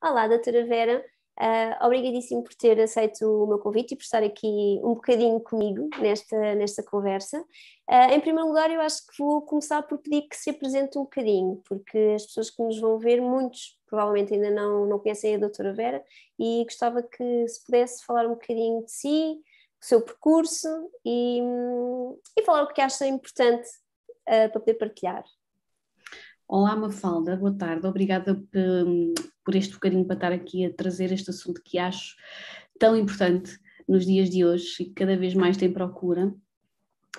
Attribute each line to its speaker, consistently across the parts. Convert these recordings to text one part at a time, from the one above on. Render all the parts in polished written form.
Speaker 1: Olá, doutora Vera, obrigadíssimo por ter aceito o meu convite e por estar aqui um bocadinho comigo nesta conversa. Em primeiro lugar, eu acho que vou começar por pedir que se apresente um bocadinho, porque as pessoas que nos vão ver, muitos provavelmente ainda não conhecem a doutora Vera, e gostava que se pudesse falar um bocadinho de si, do seu percurso e falar o que acha importante para poder partilhar.
Speaker 2: Olá Mafalda, boa tarde, obrigada por este bocadinho para estar aqui a trazer este assunto que acho tão importante nos dias de hoje e que cada vez mais tem procura,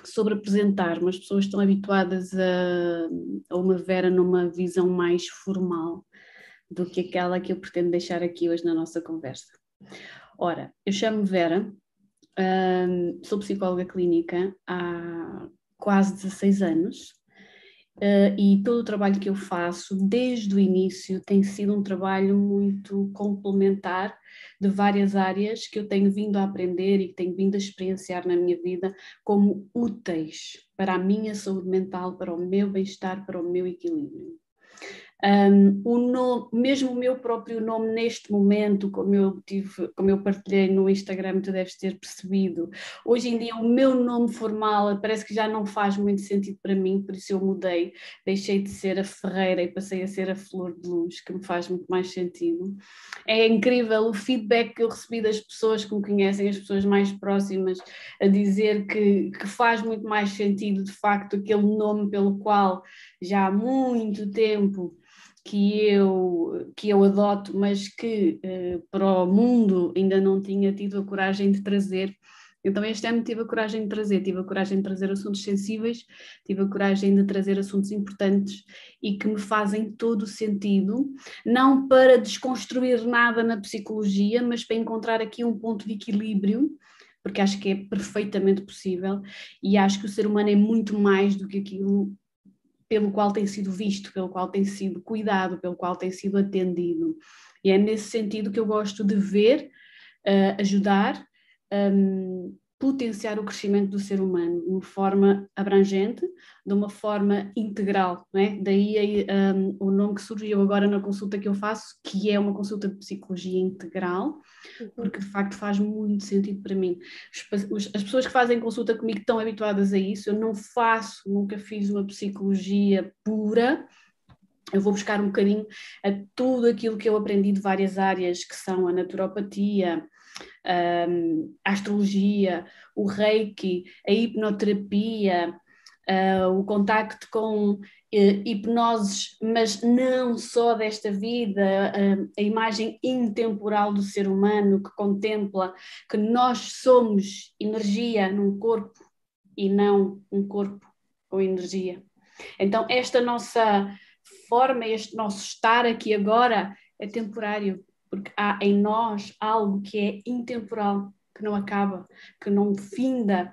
Speaker 2: sobre apresentar-me. As pessoas estão habituadas a uma Vera numa visão mais formal do que aquela que eu pretendo deixar aqui hoje na nossa conversa. Ora, eu chamo-me Vera, sou psicóloga clínica há quase 16 anos. E todo o trabalho que eu faço desde o início tem sido um trabalho muito complementar de várias áreas que eu tenho vindo a aprender e que tenho vindo a experienciar na minha vida como úteis para a minha saúde mental, para o meu bem-estar, para o meu equilíbrio. Mesmo o meu próprio nome neste momento, como eu partilhei no Instagram, tu deves ter percebido, hoje em dia o meu nome formal parece que já não faz muito sentido para mim, por isso eu mudei, deixei de ser a Ferreira e passei a ser a Flor de Luz, que me faz muito mais sentido. É incrível o feedback que eu recebi das pessoas que me conhecem, as pessoas mais próximas, a dizer que faz muito mais sentido de facto aquele nome pelo qual já há muito tempo que eu adoto, mas que para o mundo ainda não tinha tido a coragem de trazer. Então este ano tive a coragem de trazer assuntos sensíveis, tive a coragem de trazer assuntos importantes e que me fazem todo o sentido, não para desconstruir nada na psicologia, mas para encontrar aqui um ponto de equilíbrio, porque acho que é perfeitamente possível e acho que o ser humano é muito mais do que aquilo pelo qual tem sido visto, pelo qual tem sido cuidado, pelo qual tem sido atendido. E é nesse sentido que eu gosto de ver, ajudar, potenciar o crescimento do ser humano de uma forma abrangente, de uma forma integral, não é? Daí o nome que surgiu agora na consulta que eu faço, que é uma consulta de psicologia integral, porque de facto faz muito sentido para mim. As pessoas que fazem consulta comigo estão habituadas a isso, eu não faço, nunca fiz uma psicologia pura, eu vou buscar um bocadinho a tudo aquilo que eu aprendi de várias áreas, que são a naturopatia, a astrologia, o reiki, a hipnoterapia, o contacto com hipnoses, mas não só desta vida, a imagem intemporal do ser humano que contempla que nós somos energia num corpo e não um corpo com energia. Então esta nossa forma, este nosso estar aqui agora é temporário, porque há em nós algo que é intemporal, que não acaba, que não finda.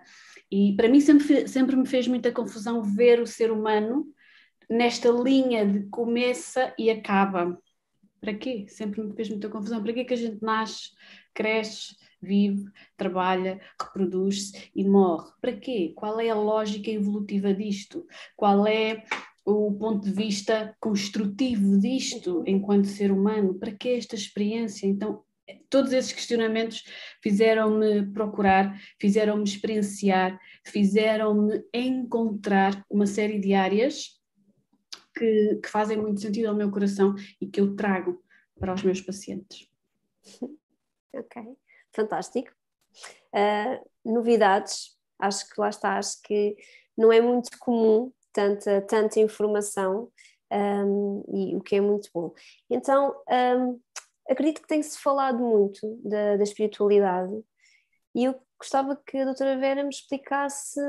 Speaker 2: E para mim sempre me fez muita confusão ver o ser humano nesta linha de começa e acaba. Para quê? Sempre me fez muita confusão. Para quê que a gente nasce, cresce, vive, trabalha, reproduz-se e morre? Para quê? Qual é a lógica evolutiva disto? Qual é o ponto de vista construtivo disto enquanto ser humano? Para que esta experiência? Então, todos esses questionamentos fizeram-me procurar, fizeram-me experienciar, fizeram-me encontrar uma série de áreas que fazem muito sentido ao meu coração e que eu trago para os meus pacientes.
Speaker 1: Ok, fantástico. Novidades, acho que lá está, acho que não é muito comum tanta informação, e o que é muito bom. Então, acredito que tem-se falado muito da espiritualidade e eu gostava que a doutora Vera me explicasse,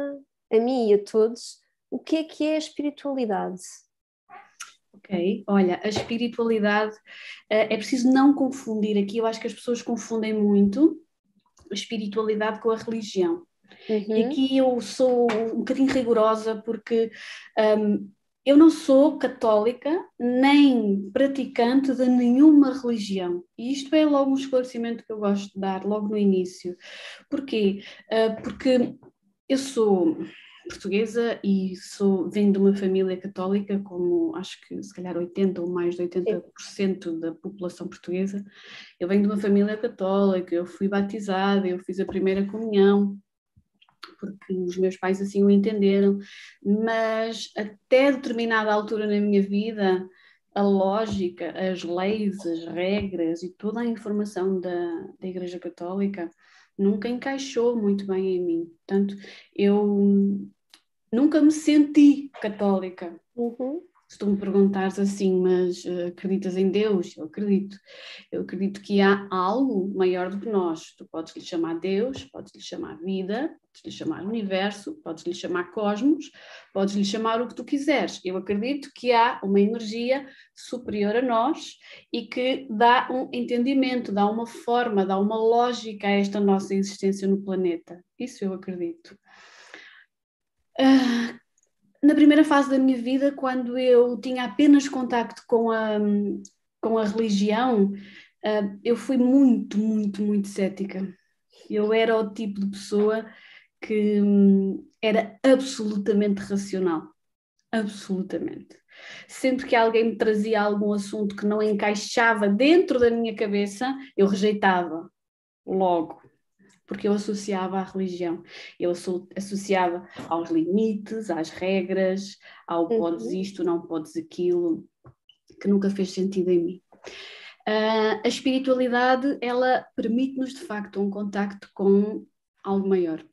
Speaker 1: a mim e a todos, o que é a espiritualidade.
Speaker 2: Ok, olha, a espiritualidade, é preciso não confundir aqui, eu acho que as pessoas confundem muito a espiritualidade com a religião. E aqui eu sou um bocadinho rigorosa porque eu não sou católica nem praticante de nenhuma religião. E isto é logo um esclarecimento que eu gosto de dar logo no início. Porquê? Porque eu sou portuguesa e venho de uma família católica, como acho que se calhar 80% ou mais de 80% da população portuguesa. Eu venho de uma família católica, eu fui batizada, eu fiz a primeira comunhão, porque os meus pais assim o entenderam, mas até determinada altura na minha vida, a lógica, as leis, as regras e toda a informação da Igreja Católica nunca encaixou muito bem em mim. Portanto, eu nunca me senti católica.
Speaker 1: Uhum.
Speaker 2: Se tu me perguntares assim, mas acreditas em Deus? Eu acredito. Eu acredito que há algo maior do que nós. Tu podes lhe chamar Deus, podes lhe chamar vida, podes lhe chamar universo, podes lhe chamar cosmos, podes lhe chamar o que tu quiseres. Eu acredito que há uma energia superior a nós e que dá um entendimento, dá uma forma, dá uma lógica a esta nossa existência no planeta. Isso eu acredito. Na primeira fase da minha vida, quando eu tinha apenas contacto com a religião, eu fui muito, muito, muito cética. Eu era o tipo de pessoa que era absolutamente racional. Absolutamente. Sempre que alguém me trazia algum assunto que não encaixava dentro da minha cabeça, eu rejeitava logo. Porque eu associava à religião, eu associava aos limites, às regras, ao podes isto, não podes aquilo, que nunca fez sentido em mim. A espiritualidade, ela permite-nos de facto um contacto com algo maior,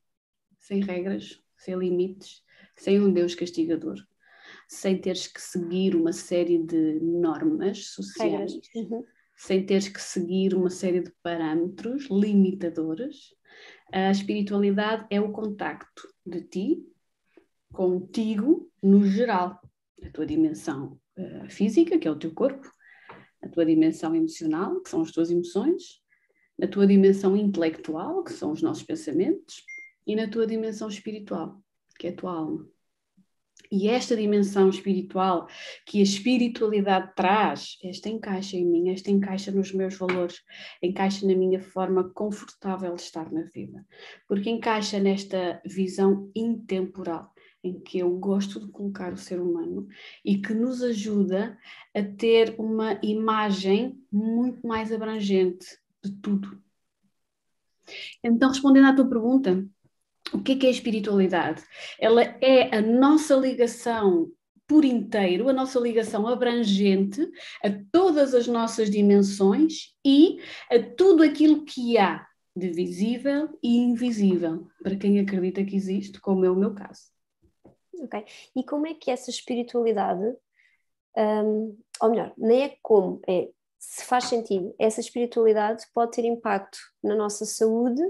Speaker 2: sem regras, sem limites, sem um Deus castigador, sem teres que seguir uma série de normas sociais, sem teres que seguir uma série de parâmetros limitadores. A espiritualidade é o contacto de ti contigo no geral, a tua dimensão física, que é o teu corpo, a tua dimensão emocional, que são as tuas emoções, na tua dimensão intelectual, que são os nossos pensamentos, e na tua dimensão espiritual, que é a tua alma. E esta dimensão espiritual que a espiritualidade traz, esta encaixa em mim, esta encaixa nos meus valores, encaixa na minha forma confortável de estar na vida, porque encaixa nesta visão intemporal, em que eu gosto de colocar o ser humano e que nos ajuda a ter uma imagem muito mais abrangente de tudo. Então, respondendo à tua pergunta, o que é a espiritualidade? Ela é a nossa ligação por inteiro, a nossa ligação abrangente a todas as nossas dimensões e a tudo aquilo que há de visível e invisível, para quem acredita que existe, como é o meu caso.
Speaker 1: Ok. E como é que essa espiritualidade, ou melhor, nem é como, é se faz sentido, essa espiritualidade pode ter impacto na nossa saúde,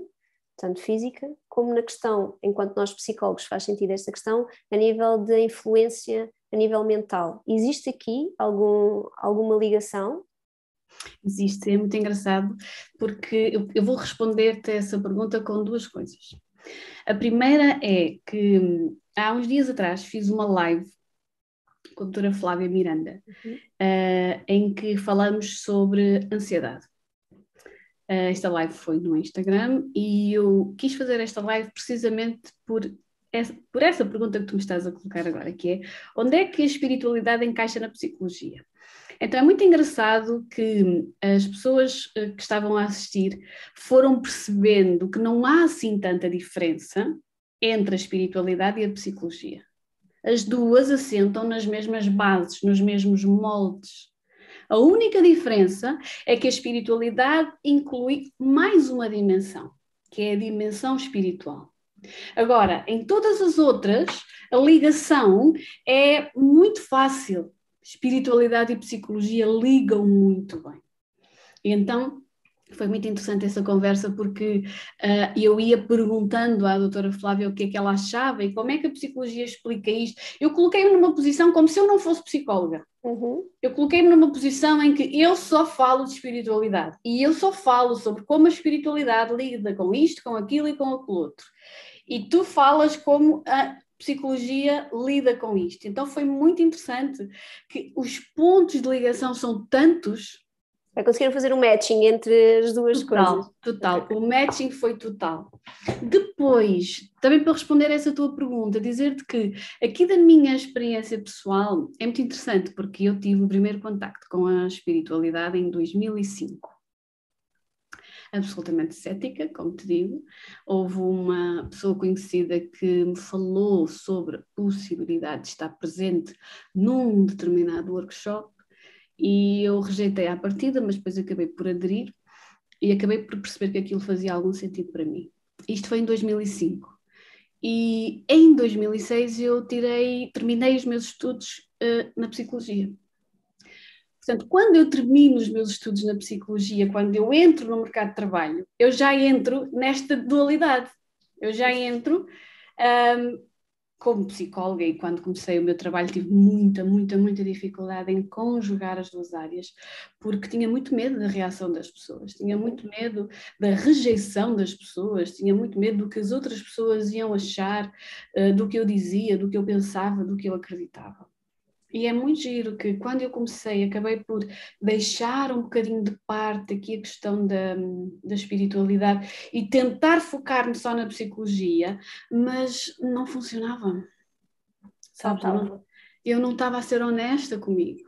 Speaker 1: tanto física, como na questão, enquanto nós psicólogos faz sentido esta questão, a nível de influência, a nível mental. Existe aqui alguma ligação?
Speaker 2: Existe, é muito engraçado, porque eu vou responder-te a essa pergunta com duas coisas. A primeira é que há uns dias atrás fiz uma live com a doutora Flávia Miranda, em que falamos sobre ansiedade. Esta live foi no Instagram e eu quis fazer esta live precisamente por essa pergunta que tu me estás a colocar agora, que é: onde é que a espiritualidade encaixa na psicologia? Então é muito engraçado que as pessoas que estavam a assistir foram percebendo que não há assim tanta diferença entre a espiritualidade e a psicologia. As duas assentam nas mesmas bases, nos mesmos moldes. A única diferença é que a espiritualidade inclui mais uma dimensão, que é a dimensão espiritual. Agora, em todas as outras, a ligação é muito fácil. Espiritualidade e psicologia ligam muito bem. E então, foi muito interessante essa conversa, porque eu ia perguntando à doutora Flávia o que é que ela achava e como é que a psicologia explica isto. Eu coloquei-me numa posição como se eu não fosse psicóloga. Eu coloquei-me numa posição em que eu só falo de espiritualidade e eu só falo sobre como a espiritualidade lida com isto, com aquilo e com aquilo outro. E tu falas como a psicologia lida com isto. Então foi muito interessante que os pontos de ligação são tantos
Speaker 1: Já conseguiram fazer um matching entre as duas coisas?
Speaker 2: Total. O matching foi total. Depois, também para responder a essa tua pergunta, dizer-te que aqui da minha experiência pessoal é muito interessante, porque eu tive o primeiro contacto com a espiritualidade em 2005. Absolutamente cética, como te digo. Houve uma pessoa conhecida que me falou sobre a possibilidade de estar presente num determinado workshop e eu rejeitei à partida, mas depois acabei por aderir e acabei por perceber que aquilo fazia algum sentido para mim. Isto foi em 2005. E em 2006 eu terminei os meus estudos na psicologia. Portanto, quando eu termino os meus estudos na psicologia, quando eu entro no mercado de trabalho, eu já entro nesta dualidade. Eu já entro como psicóloga, e quando comecei o meu trabalho tive muita dificuldade em conjugar as duas áreas, porque tinha muito medo da reação das pessoas, tinha muito medo da rejeição das pessoas, tinha muito medo do que as outras pessoas iam achar, do que eu dizia, do que eu pensava, do que eu acreditava. E é muito giro que quando eu comecei, acabei por deixar um bocadinho de parte aqui a questão da espiritualidade e tentar focar-me só na psicologia, mas não funcionava. Sabes? Eu não estava a ser honesta comigo.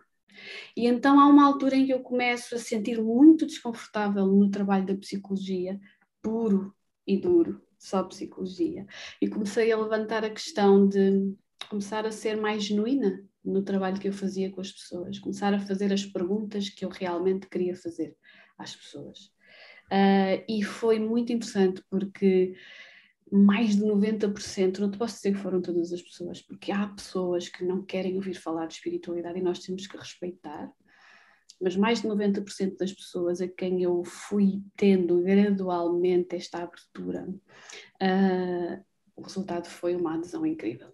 Speaker 2: E então há uma altura em que eu começo a sentir muito desconfortável no trabalho da psicologia, puro e duro, só psicologia. E comecei a levantar a questão de começar a ser mais genuína no trabalho que eu fazia com as pessoas, começar a fazer as perguntas que eu realmente queria fazer às pessoas. E foi muito interessante porque mais de 90%, não te posso dizer que foram todas as pessoas, porque há pessoas que não querem ouvir falar de espiritualidade e nós temos que respeitar, mas mais de 90% das pessoas a quem eu fui tendo gradualmente esta abertura, o resultado foi uma adesão incrível.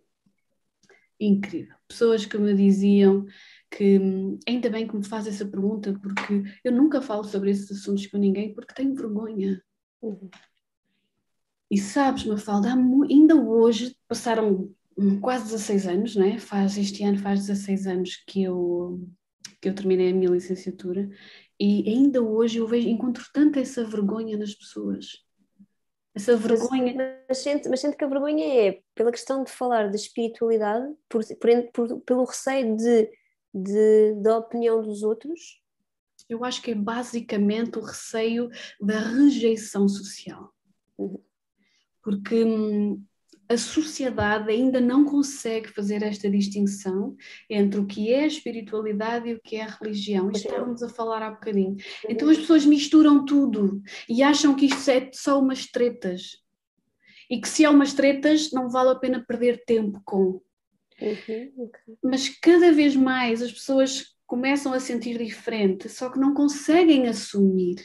Speaker 2: Incrível. Pessoas que me diziam que ainda bem que me faz essa pergunta, porque eu nunca falo sobre esses assuntos com ninguém porque tenho vergonha. E sabes, Mafalda, ainda hoje, passaram quase 16 anos, né? Este ano faz 16 anos que eu terminei a minha licenciatura, e ainda hoje eu encontro tanto essa vergonha nas pessoas. Essa vergonha.
Speaker 1: Mas sente que a vergonha é pela questão de falar de espiritualidade, pelo receio da opinião dos outros?
Speaker 2: Eu acho que é basicamente o receio da rejeição social. Porque a sociedade ainda não consegue fazer esta distinção entre o que é a espiritualidade e o que é a religião. Isto estávamos a falar há bocadinho. Então as pessoas misturam tudo e acham que isto é só umas tretas. E que se há umas tretas não vale a pena perder tempo com. Mas cada vez mais as pessoas começam a sentir diferente, só que não conseguem assumir.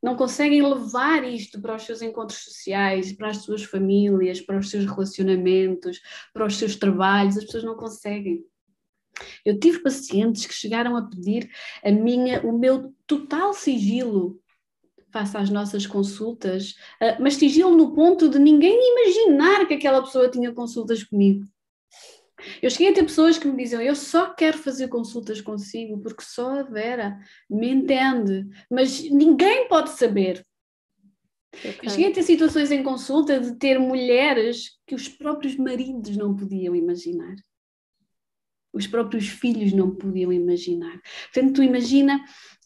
Speaker 2: Não conseguem levar isto para os seus encontros sociais, para as suas famílias, para os seus relacionamentos, para os seus trabalhos. As pessoas não conseguem. Eu tive pacientes que chegaram a pedir o meu total sigilo face às nossas consultas, mas sigilo no ponto de ninguém imaginar que aquela pessoa tinha consultas comigo. Eu cheguei a ter pessoas que me diziam, eu só quero fazer consultas consigo porque só a Vera me entende, mas ninguém pode saber. Okay. Eu cheguei a ter situações em consulta de ter mulheres que os próprios maridos não podiam imaginar. Os próprios filhos não podiam imaginar. Portanto, tu imagina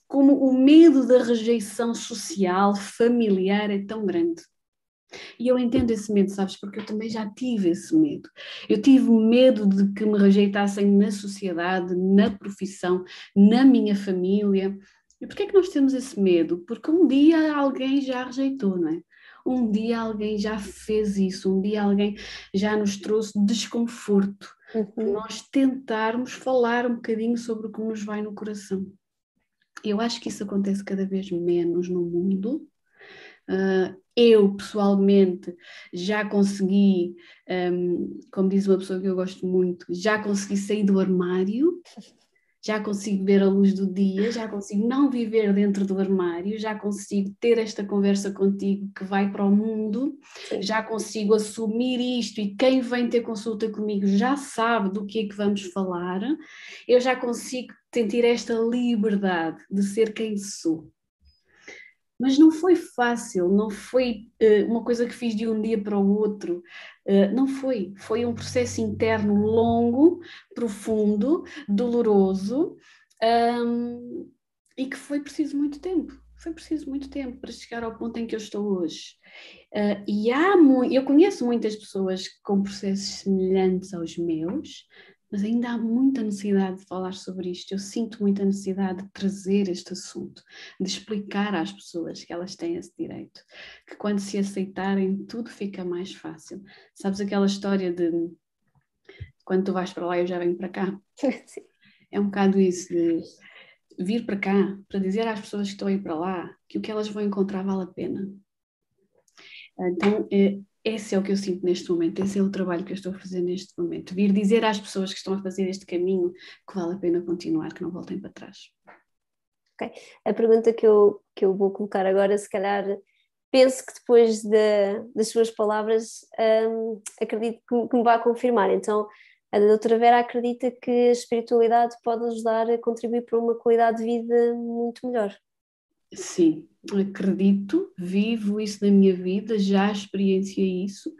Speaker 2: como o medo da rejeição social, familiar é tão grande. E eu entendo esse medo, sabes, porque eu também já tive esse medo. Eu tive medo de que me rejeitassem na sociedade, na profissão, na minha família. E porquê é que nós temos esse medo? Porque um dia alguém já rejeitou, não é? Um dia alguém já fez isso, um dia alguém já nos trouxe desconforto. Nós tentarmos falar um bocadinho sobre o que nos vai no coração. Eu acho que isso acontece cada vez menos no mundo. Eu, pessoalmente, já consegui, como diz uma pessoa que eu gosto muito, já consegui sair do armário, já consigo ver a luz do dia, já consigo não viver dentro do armário, já consigo ter esta conversa contigo que vai para o mundo, já consigo assumir isto e quem vem ter consulta comigo já sabe do que é que vamos falar, eu já consigo sentir esta liberdade de ser quem sou. Mas não foi fácil, não foi uma coisa que fiz de um dia para o outro, não foi. Foi um processo interno longo, profundo, doloroso, e que foi preciso muito tempo. Foi preciso muito tempo para chegar ao ponto em que eu estou hoje. Eu conheço muitas pessoas com processos semelhantes aos meus, mas ainda há muita necessidade de falar sobre isto. Eu sinto muita necessidade de trazer este assunto, de explicar às pessoas que elas têm esse direito, que quando se aceitarem tudo fica mais fácil. Sabes aquela história de quando tu vais para lá eu já venho para cá?
Speaker 1: Sim.
Speaker 2: É um bocado isso, de vir para cá para dizer às pessoas que estão a ir para lá que o que elas vão encontrar vale a pena. Então, esse é o que eu sinto neste momento, esse é o trabalho que eu estou a fazer neste momento. Vir dizer às pessoas que estão a fazer este caminho que vale a pena continuar, que não voltem para trás.
Speaker 1: Okay. A pergunta que eu vou colocar agora, se calhar, penso que depois das suas palavras, acredito que me vai confirmar. Então, a doutora Vera acredita que a espiritualidade pode ajudar a contribuir para uma qualidade de vida muito melhor.
Speaker 2: Sim, acredito, vivo isso na minha vida, já experienciei isso,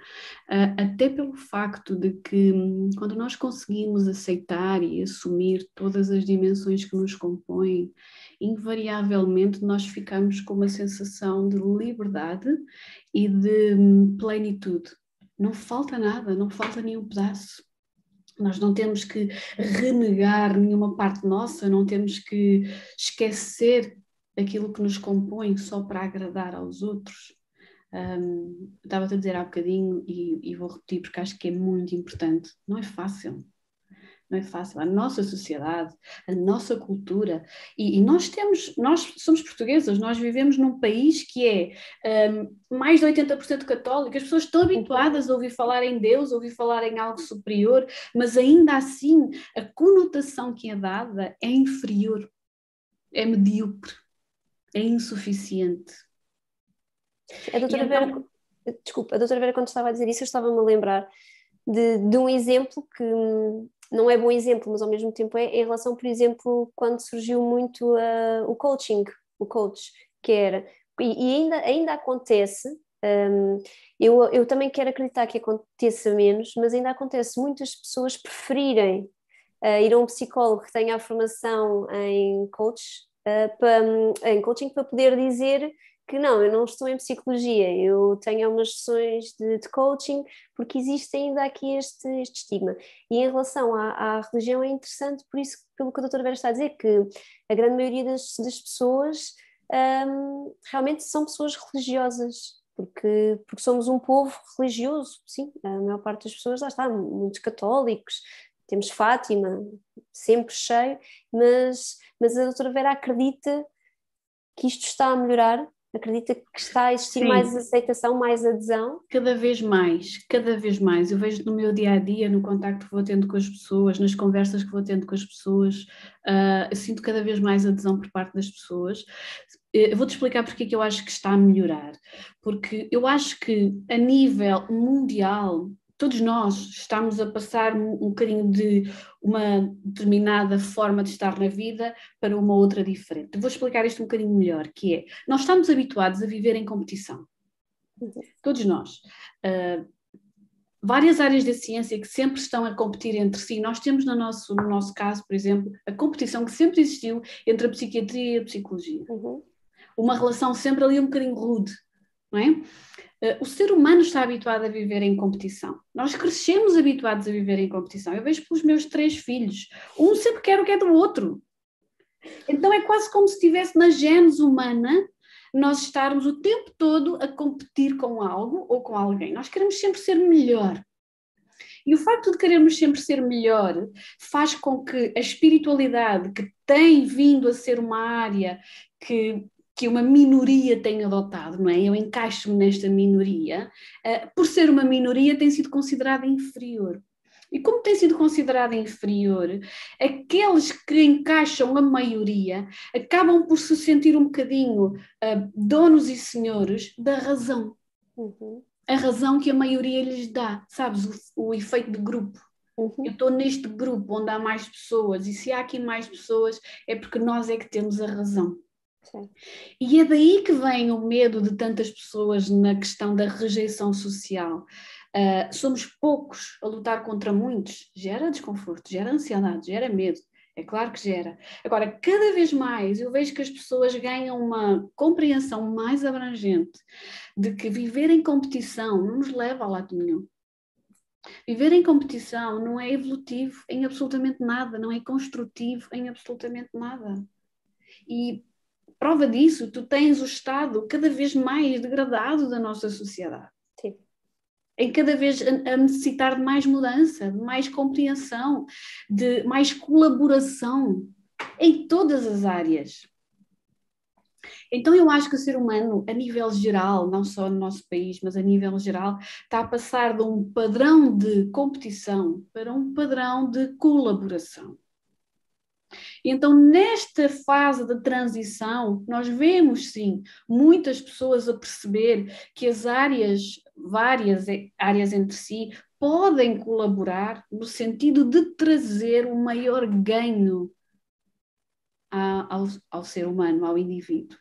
Speaker 2: até pelo facto de que quando nós conseguimos aceitar e assumir todas as dimensões que nos compõem, invariavelmente nós ficamos com uma sensação de liberdade e de plenitude. Não falta nada, não falta nenhum pedaço. Nós não temos que renegar nenhuma parte nossa, não temos que esquecer aquilo que nos compõe só para agradar aos outros. Estava-te a dizer há bocadinho e vou repetir porque acho que é muito importante. Não é fácil. Não é fácil. A nossa sociedade, a nossa cultura, e nós somos portuguesas, nós vivemos num país que é mais de 80% católico, as pessoas estão habituadas a ouvir falar em Deus, a ouvir falar em algo superior, mas ainda assim a conotação que é dada é inferior, é medíocre, é insuficiente.
Speaker 1: A doutora Vera, desculpa, a doutora Vera, quando estava a dizer isso, eu estava-me a lembrar de um exemplo que não é bom exemplo, mas ao mesmo tempo é em relação, por exemplo, quando surgiu muito o coaching, o coach, que era, e ainda acontece, eu também quero acreditar que aconteça menos, mas ainda acontece muitas pessoas preferirem ir a um psicólogo que tenha a formação em coaching para poder dizer que não, eu não estou em psicologia, eu tenho umas sessões de coaching, porque existe ainda aqui este estigma. E em relação à religião é interessante, por isso, pelo que a doutora Vera está a dizer, que a grande maioria das pessoas realmente são pessoas religiosas, porque somos um povo religioso, sim, a maior parte das pessoas, lá está, muitos católicos, temos Fátima, sempre cheio, mas a doutora Vera acredita que isto está a melhorar? Acredita que está a existir mais aceitação, mais adesão?
Speaker 2: Cada vez mais, cada vez mais. Eu vejo no meu dia a dia, no contacto que vou tendo com as pessoas, nas conversas que vou tendo com as pessoas, eu sinto cada vez mais adesão por parte das pessoas. Eu vou-te explicar porque é que eu acho que está a melhorar. Porque eu acho que a nível mundial, todos nós estamos a passar um bocadinho de uma determinada forma de estar na vida para uma outra diferente. Vou explicar isto um bocadinho melhor, que é, nós estamos habituados a viver em competição. Todos nós. Várias áreas da ciência que sempre estão a competir entre si. Nós temos no nosso caso, por exemplo, a competição que sempre existiu entre a psiquiatria e a psicologia. Uma relação sempre ali um bocadinho rude, não é? O ser humano está habituado a viver em competição. Nós crescemos habituados a viver em competição. Eu vejo pelos meus 3 filhos. Um sempre quer o que é do outro. Então é quase como se estivesse na gênese humana nós estarmos o tempo todo a competir com algo ou com alguém. Nós queremos sempre ser melhor. E o facto de querermos sempre ser melhor faz com que a espiritualidade, que tem vindo a ser uma área que uma minoria tem adotado, não é? Eu encaixo-me nesta minoria, por ser uma minoria tem sido considerada inferior. E como tem sido considerada inferior, aqueles que encaixam a maioria acabam por se sentir um bocadinho donos e senhores da razão. A razão que a maioria lhes dá, sabes? O efeito de grupo. Eu estou neste grupo onde há mais pessoas, e se há aqui mais pessoas é porque nós é que temos a razão.
Speaker 1: Sim.
Speaker 2: E é daí que vem o medo de tantas pessoas na questão da rejeição social. Somos poucos a lutar contra muitos, gera desconforto, gera ansiedade, gera medo. É claro que gera. Agora, cada vez mais eu vejo que as pessoas ganham uma compreensão mais abrangente de que viver em competição não nos leva a lado nenhum. Viver em competição não é evolutivo em absolutamente nada, não é construtivo em absolutamente nada. E prova disso, tu tens o estado cada vez mais degradado da nossa sociedade.
Speaker 1: Sim.
Speaker 2: Em cada vez a necessitar de mais mudança, de mais compreensão, de mais colaboração em todas as áreas. Então eu acho que o ser humano, a nível geral, não só no nosso país, mas a nível geral, está a passar de um padrão de competição para um padrão de colaboração. Então, nesta fase de transição, nós vemos, sim, muitas pessoas a perceber que as áreas, várias áreas entre si, podem colaborar no sentido de trazer um maior ganho ao ser humano, ao indivíduo.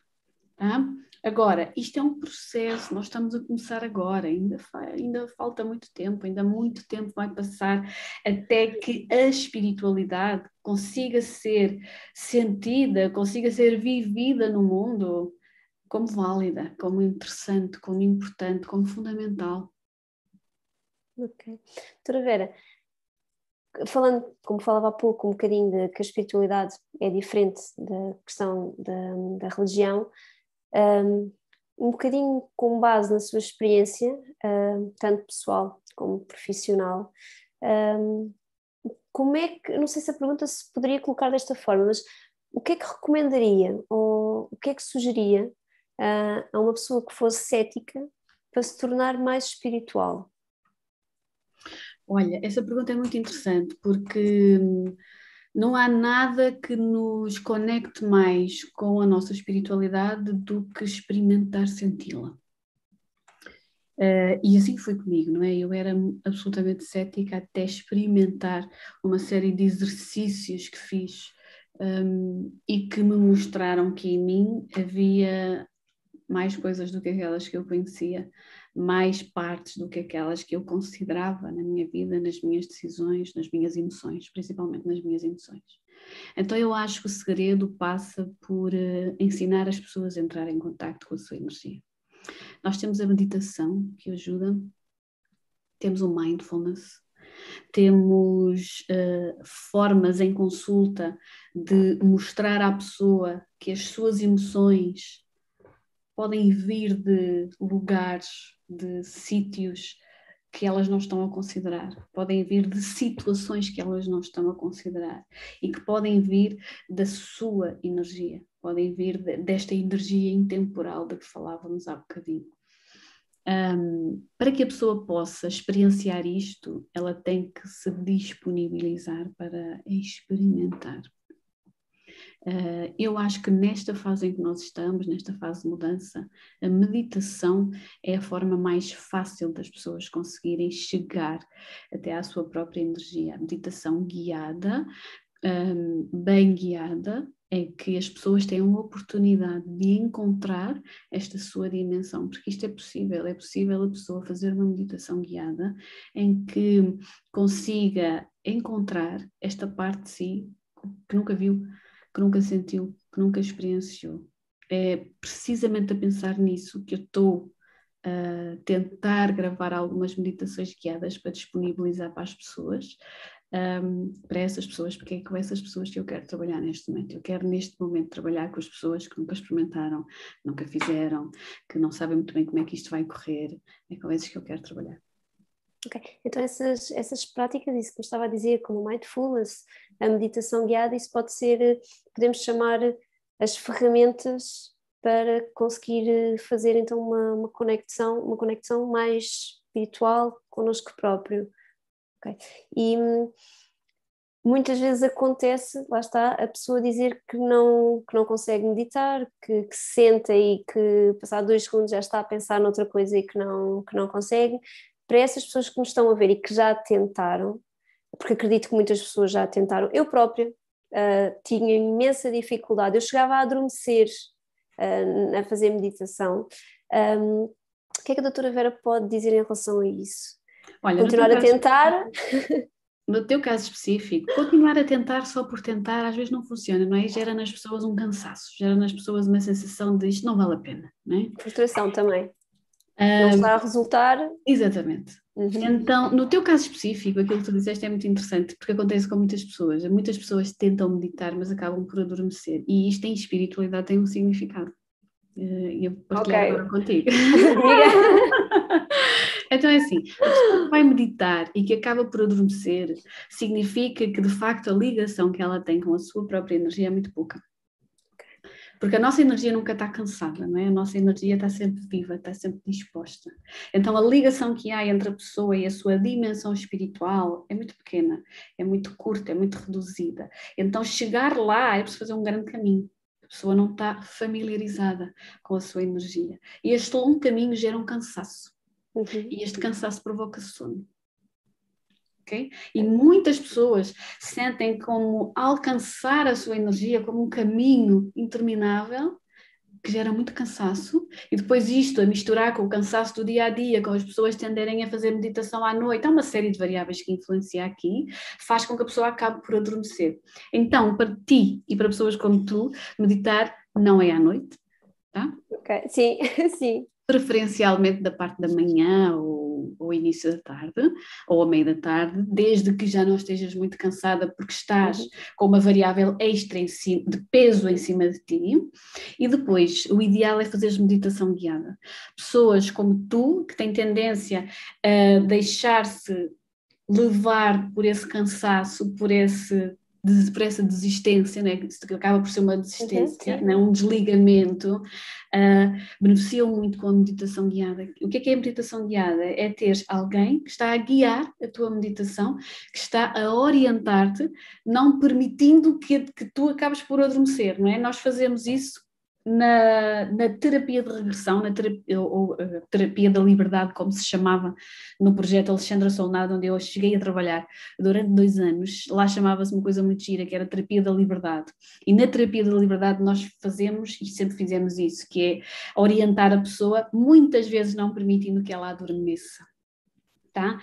Speaker 2: Tá? Agora, isto é um processo, nós estamos a começar agora, ainda falta muito tempo, ainda muito tempo vai passar até que a espiritualidade consiga ser sentida, consiga ser vivida no mundo como válida, como interessante, como importante, como fundamental.
Speaker 1: Ok. Doutora Vera, falando, como falava há pouco, um bocadinho de que a espiritualidade é diferente da questão da religião, um bocadinho com base na sua experiência, tanto pessoal como profissional, como é que, não sei se a pergunta se poderia colocar desta forma, mas o que é que recomendaria ou o que é que sugeria a uma pessoa que fosse cética para se tornar mais espiritual?
Speaker 2: Olha, essa pergunta é muito interessante porque não há nada que nos conecte mais com a nossa espiritualidade do que experimentar senti-la. E assim foi comigo, não é? Eu era absolutamente cética até experimentar uma série de exercícios que fiz e que me mostraram que em mim havia mais coisas do que aquelas que eu conhecia, mais partes do que aquelas que eu considerava na minha vida, nas minhas decisões, nas minhas emoções, principalmente nas minhas emoções. Então eu acho que o segredo passa por ensinar as pessoas a entrar em contacto com a sua energia. Nós temos a meditação que ajuda, temos o mindfulness, temos formas em consulta de mostrar à pessoa que as suas emoções podem vir de lugares, de sítios que elas não estão a considerar, podem vir de situações que elas não estão a considerar e que podem vir da sua energia, podem vir desta energia intemporal de que falávamos há bocadinho. Para que a pessoa possa experienciar isto, ela tem que se disponibilizar para experimentar. Eu acho que nesta fase em que nós estamos, nesta fase de mudança, a meditação é a forma mais fácil das pessoas conseguirem chegar até à sua própria energia. A meditação guiada, bem guiada, é que as pessoas têm uma oportunidade de encontrar esta sua dimensão, porque isto é possível a pessoa fazer uma meditação guiada em que consiga encontrar esta parte de si que nunca viu, que nunca sentiu, que nunca experienciou. É precisamente a pensar nisso que eu estou a tentar gravar algumas meditações guiadas para disponibilizar para as pessoas, para essas pessoas, porque é com essas pessoas que eu quero trabalhar neste momento. Eu quero neste momento trabalhar com as pessoas que nunca experimentaram, nunca fizeram, que não sabem muito bem como é que isto vai correr. É com esses que eu quero trabalhar.
Speaker 1: Ok, então essas práticas, isso que eu estava a dizer, como o mindfulness, a meditação guiada, isso pode ser, podemos chamar as ferramentas para conseguir fazer então uma conexão mais espiritual connosco próprio. Okay. E muitas vezes acontece, lá está, a pessoa dizer que não consegue meditar, que senta e que passar 2 segundos já está a pensar noutra coisa e que não consegue. Para essas pessoas que nos estão a ver e que já tentaram, porque acredito que muitas pessoas já tentaram. Eu própria tinha imensa dificuldade, eu chegava a adormecer a fazer meditação. O que é que a doutora Vera pode dizer em relação a isso?
Speaker 2: Olha,
Speaker 1: continuar a tentar?
Speaker 2: No teu caso específico, continuar a tentar só por tentar às vezes não funciona, não é? Gera nas pessoas um cansaço, gera nas pessoas uma sensação de isto não vale a pena, não é?
Speaker 1: Frustração também. Não está a resultar.
Speaker 2: Exatamente. Então, no teu caso específico, aquilo que tu disseste é muito interessante, porque acontece com muitas pessoas. Muitas pessoas tentam meditar, mas acabam por adormecer. E isto em espiritualidade tem um significado. E eu vou partilhar agora contigo. Então é assim, a pessoa que vai meditar e que acaba por adormecer, significa que de facto a ligação que ela tem com a sua própria energia é muito pouca. Porque a nossa energia nunca está cansada, não é? A nossa energia está sempre viva, está sempre disposta. Então a ligação que há entre a pessoa e a sua dimensão espiritual é muito pequena, é muito curta, é muito reduzida. Então chegar lá é preciso fazer um grande caminho. A pessoa não está familiarizada com a sua energia. E este longo caminho gera um cansaço. E este cansaço provoca sono. Okay? E muitas pessoas sentem como alcançar a sua energia como um caminho interminável, que gera muito cansaço, e depois isto a misturar com o cansaço do dia a dia, com as pessoas tenderem a fazer meditação à noite, há uma série de variáveis que influenciam aqui, faz com que a pessoa acabe por adormecer. Então, para ti e para pessoas como tu, meditar não é à noite, tá?
Speaker 1: Ok, sim, sim.
Speaker 2: Preferencialmente da parte da manhã ou início da tarde, ou ao meio da tarde, desde que já não estejas muito cansada porque estás com uma variável extra de peso em cima de ti. E depois, o ideal é fazeres meditação guiada. Pessoas como tu, que têm tendência a deixar-se levar por esse cansaço, por essa desistência, né? Que acaba por ser uma desistência, né? Um desligamento, beneficiam muito com a meditação guiada. O que é a meditação guiada? É ter alguém que está a guiar a tua meditação, que está a orientar-te, não permitindo que tu acabes por adormecer, não é? Nós fazemos isso na terapia de regressão, ou terapia da liberdade, como se chamava no projeto Alexandra Solnado, onde eu cheguei a trabalhar durante 2 anos. Lá chamava-se uma coisa muito gira, que era terapia da liberdade. E na terapia da liberdade nós fazemos, e sempre fizemos isso, que é orientar a pessoa, muitas vezes não permitindo que ela adormeça. Tá?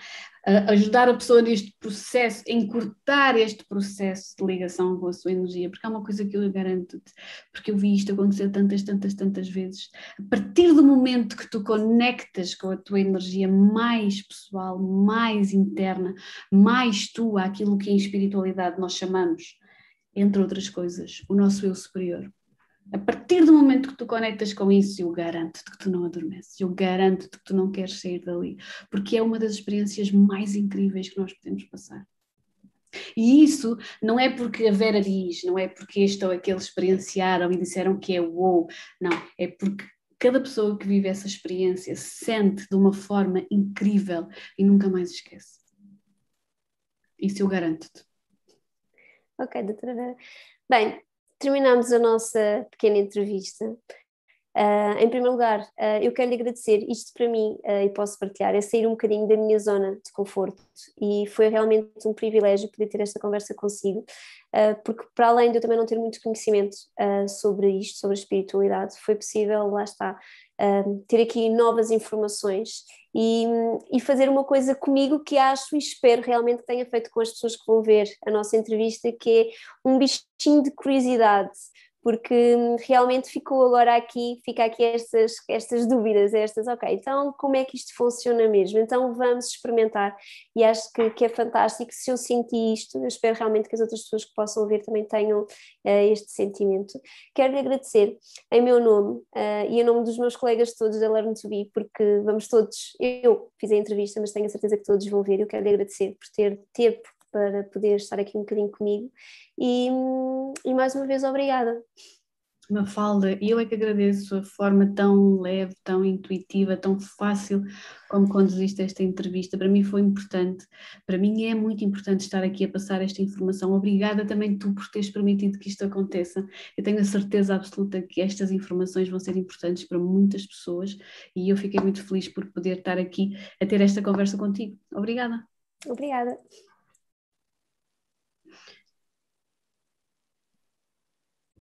Speaker 2: Ajudar a pessoa neste processo, encurtar este processo de ligação com a sua energia, porque há uma coisa que eu garanto-te, porque eu vi isto acontecer tantas vezes. A partir do momento que tu conectas com a tua energia mais pessoal, mais interna, mais tua, aquilo que em espiritualidade nós chamamos, entre outras coisas, o nosso eu superior. A partir do momento que tu conectas com isso, eu garanto-te que tu não adormeces, eu garanto-te que tu não queres sair dali, porque é uma das experiências mais incríveis que nós podemos passar. E isso não é porque a Vera diz, não é porque este ou aquele experienciaram e disseram que é uou, não, é porque cada pessoa que vive essa experiência sente de uma forma incrível e nunca mais esquece. Isso eu garanto-te.
Speaker 1: Ok, doutora Vera. Bem, terminamos a nossa pequena entrevista. Em primeiro lugar, eu quero lhe agradecer. Isto para mim, e posso partilhar, é sair um bocadinho da minha zona de conforto, e foi realmente um privilégio poder ter esta conversa consigo, porque para além de eu também não ter muito conhecimento sobre isto, sobre a espiritualidade, foi possível, lá está, ter aqui novas informações e fazer uma coisa comigo que acho e espero realmente que tenha feito com as pessoas que vão ver a nossa entrevista, que é um bichinho de curiosidade, porque realmente fica aqui estas dúvidas, ok, então como é que isto funciona mesmo? Então vamos experimentar, e acho que é fantástico. Se eu senti isto, eu espero realmente que as outras pessoas que possam ver também tenham este sentimento. Quero lhe agradecer em meu nome e em nome dos meus colegas todos da Learn to Be, porque vamos todos, eu fiz a entrevista, mas tenho a certeza que todos vão ver. Eu quero lhe agradecer por ter tempo para poder estar aqui um bocadinho comigo e mais uma vez obrigada.
Speaker 2: Mafalda, eu é que agradeço a forma tão leve, tão intuitiva, tão fácil como conduziste esta entrevista. Para mim foi importante, para mim é muito importante estar aqui a passar esta informação. Obrigada também tu por teres permitido que isto aconteça. Eu tenho a certeza absoluta que estas informações vão ser importantes para muitas pessoas e eu fiquei muito feliz por poder estar aqui a ter esta conversa contigo. Obrigada.
Speaker 1: Obrigada.